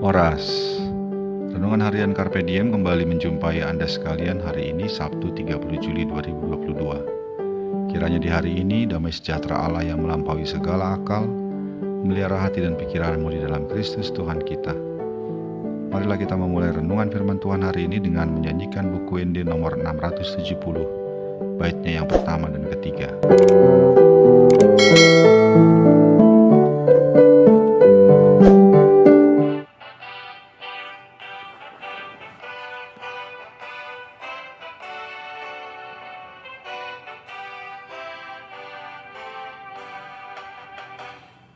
Oras. Renungan Harian Carpe Diem kembali menjumpai Anda sekalian hari ini Sabtu 30 Juli 2022. Kiranya di hari ini damai sejahtera Allah yang melampaui segala akal memelihara hati dan pikiranmu di dalam Kristus Tuhan kita. Marilah kita memulai renungan firman Tuhan hari ini dengan menyanyikan buku ND nomor 670, baitnya yang pertama dan ketiga.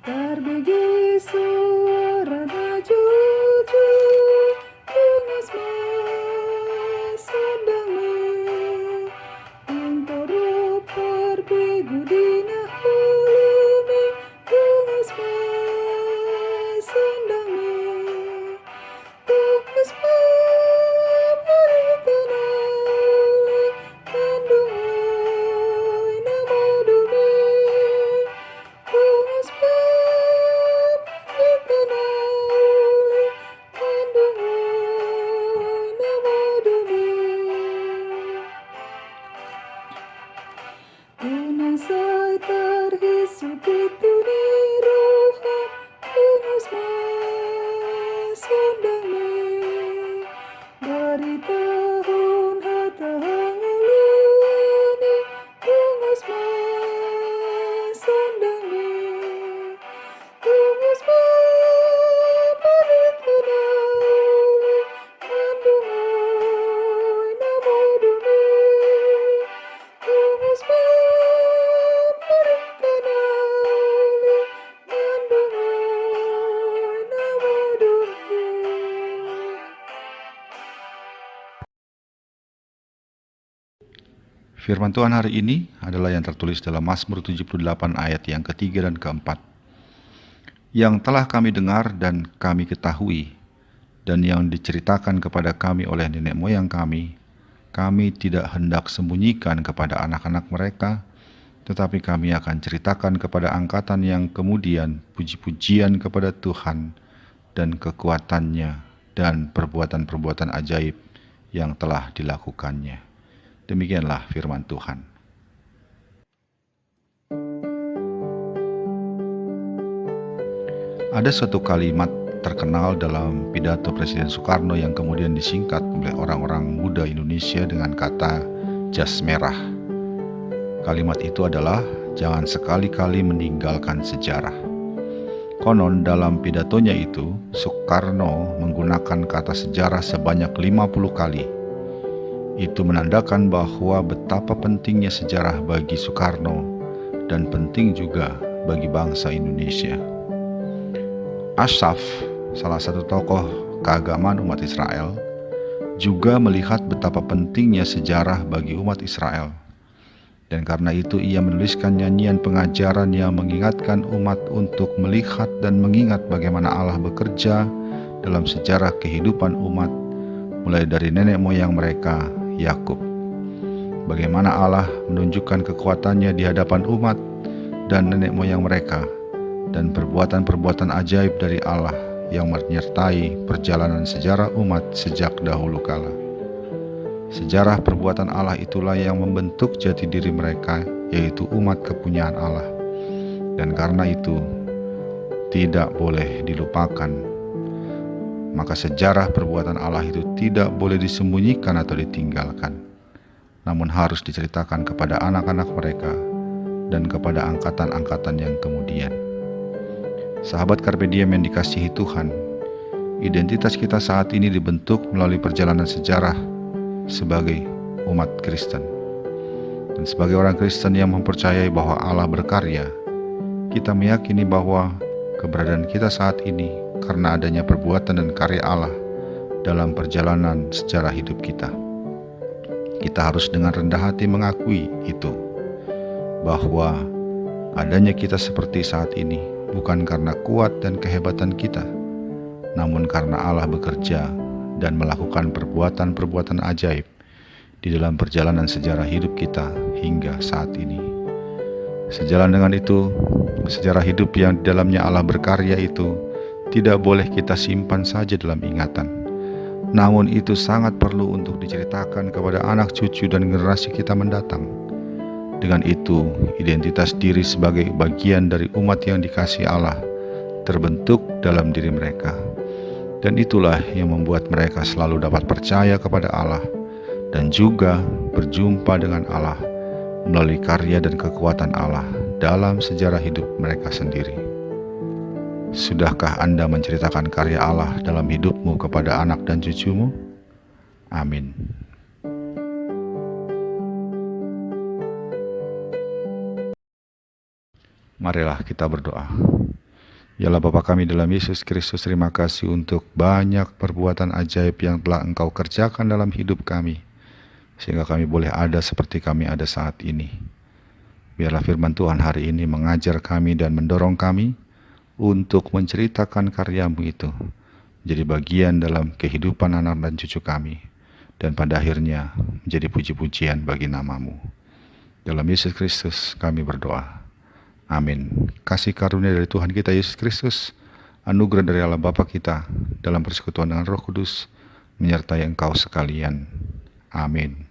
Terbiji suara juju, tungas masundang me, untuk perbigu dina hulumi, tungas masundang me, tungas paberikan oleh kandungai nama dumi, tungas Tunasai terhisap itu di roham, tungas masundang me, dari tahun hata hanguluni, tungas masundang me, tungas paberikan oleh kandungai nama dumi, tungas Firman Tuhan hari ini adalah yang tertulis dalam Mazmur 78 ayat yang ketiga dan keempat. Yang telah kami dengar dan kami ketahui, dan yang diceritakan kepada kami oleh nenek moyang kami tidak hendak sembunyikan kepada anak-anak mereka, tetapi kami akan ceritakan kepada angkatan yang kemudian puji-pujian kepada Tuhan dan kekuatannya dan perbuatan-perbuatan ajaib yang telah dilakukannya. Demikianlah firman Tuhan. Ada suatu kalimat terkenal dalam pidato Presiden Soekarno yang kemudian disingkat oleh orang-orang muda Indonesia dengan kata jas merah. Kalimat itu adalah jangan sekali-kali meninggalkan sejarah. Konon dalam pidatonya itu Soekarno menggunakan kata sejarah sebanyak 50 kali. Itu menandakan bahwa betapa pentingnya sejarah bagi Soekarno dan penting juga bagi bangsa Indonesia. Asaf, salah satu tokoh keagamaan umat Israel, juga melihat betapa pentingnya sejarah bagi umat Israel. Dan karena itu ia menuliskan nyanyian pengajaran yang mengingatkan umat untuk melihat dan mengingat bagaimana Allah bekerja dalam sejarah kehidupan umat, mulai dari nenek moyang mereka, Yakub. Bagaimana Allah menunjukkan kekuatannya di hadapan umat dan nenek moyang mereka, dan perbuatan-perbuatan ajaib dari Allah yang menyertai perjalanan sejarah umat sejak dahulu kala. Sejarah perbuatan Allah itulah yang membentuk jati diri mereka, yaitu umat kepunyaan Allah. Dan karena itu tidak boleh dilupakan. Maka sejarah perbuatan Allah itu tidak boleh disembunyikan atau ditinggalkan, namun harus diceritakan kepada anak-anak mereka dan kepada angkatan-angkatan yang kemudian. Sahabat Carpe Diem yang dikasihi Tuhan, identitas kita saat ini dibentuk melalui perjalanan sejarah sebagai umat Kristen. Dan sebagai orang Kristen yang mempercayai bahwa Allah berkarya, kita meyakini bahwa keberadaan kita saat ini karena adanya perbuatan dan karya Allah dalam perjalanan sejarah hidup kita. Kita harus dengan rendah hati mengakui itu, bahwa adanya kita seperti saat ini bukan karena kuat dan kehebatan kita, namun karena Allah bekerja dan melakukan perbuatan-perbuatan ajaib di dalam perjalanan sejarah hidup kita hingga saat ini. Sejalan dengan itu, sejarah hidup yang di dalamnya Allah berkarya itu tidak boleh kita simpan saja dalam ingatan. Namun itu sangat perlu untuk diceritakan kepada anak cucu dan generasi kita mendatang. Dengan itu, identitas diri sebagai bagian dari umat yang dikasihi Allah terbentuk dalam diri mereka. Dan itulah yang membuat mereka selalu dapat percaya kepada Allah dan juga berjumpa dengan Allah melalui karya dan kekuatan Allah dalam sejarah hidup mereka sendiri. Sudahkah Anda menceritakan karya Allah dalam hidupmu kepada anak dan cucumu? Amin. Marilah kita berdoa. Ya Allah Bapa kami dalam Yesus Kristus, terima kasih untuk banyak perbuatan ajaib yang telah Engkau kerjakan dalam hidup kami, sehingga kami boleh ada seperti kami ada saat ini. Biarlah firman Tuhan hari ini mengajar kami dan mendorong kami untuk menceritakan karya-Mu itu menjadi bagian dalam kehidupan anak dan cucu kami, dan pada akhirnya menjadi puji-pujian bagi nama-Mu. Dalam Yesus Kristus kami berdoa. Amin. Kasih karunia dari Tuhan kita Yesus Kristus, anugerah dari Allah Bapa kita dalam persekutuan dengan Roh Kudus menyertai engkau sekalian. Amin.